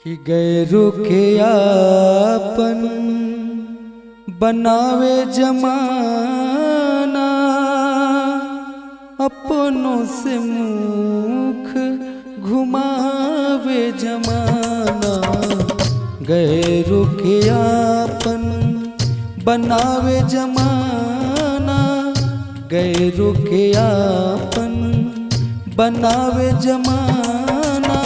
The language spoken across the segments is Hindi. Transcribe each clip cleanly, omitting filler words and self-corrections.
कि गैरों के आपन बनावे जमाना, अपनों से मुख घुमावे जमाना। गैरों के आपन बनावे जमाना, गैरों के आपन बनावे जमाना,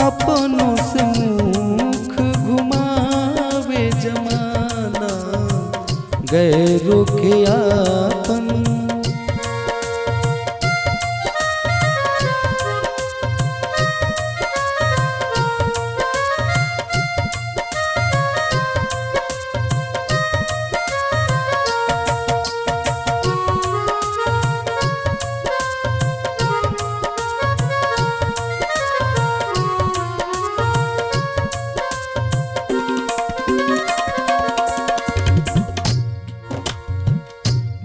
अपनों से मुख घुमावे जमाना। गैरों के आपन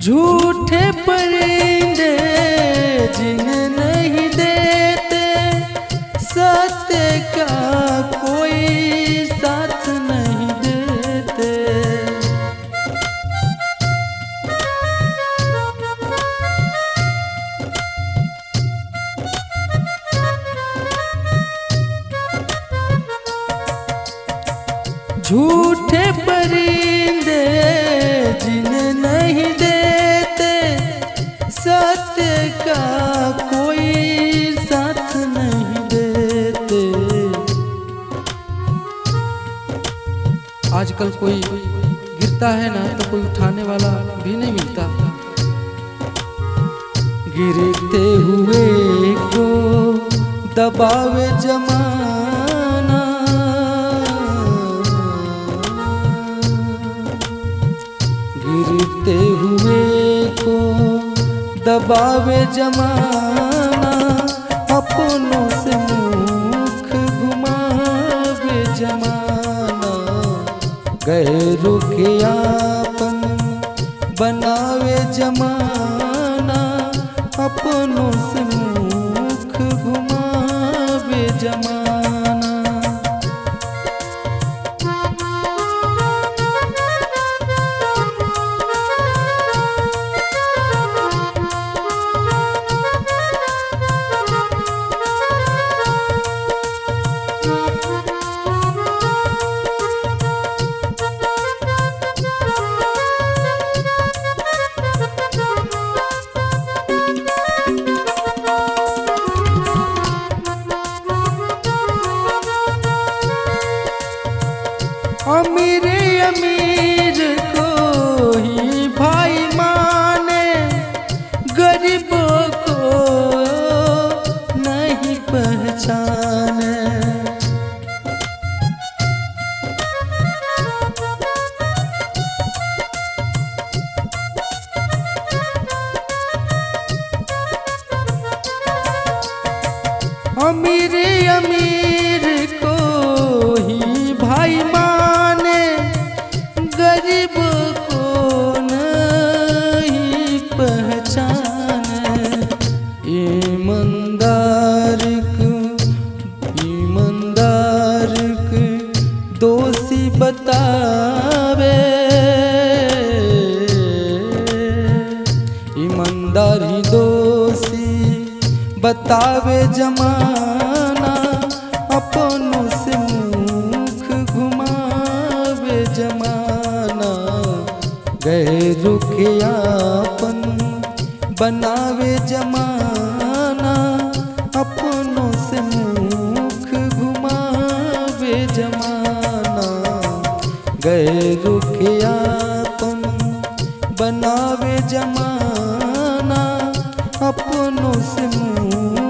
झूठे परिंदे जिन्हें नहीं देते, सत्य का कोई साथ नहीं देते। झूठे परिंदे जिन्हें नहीं देते, सत्य का कोई साथ नहीं देते। आजकल कोई गिरता है ना तो कोई उठाने वाला भी नहीं मिलता। गिरते हुए को दबावे जमाना, गिरते हुए को दबावे जमाना, अपनों से मुख घुमावे जमाना। गैरों के आपन बनावे जमाना, अपनों से मुख घुमावे जमाना। अमीर अमीर को ही भाई माने, गरीबों को नहीं पहचाने। अमीर अमीर को ही भाई माने, गरीब को नहीं पहचाने। ईमानदार को दोषी बतावे, ईमानदार ही दोषी बतावे जमाना, अपनों से मुख घुमावे जमाना। गैरों के आपन बनावे जमाना, अपनों से मुख घुमावे जमाना। गैरों के आपन बनावे जमाना, अपनों से मुख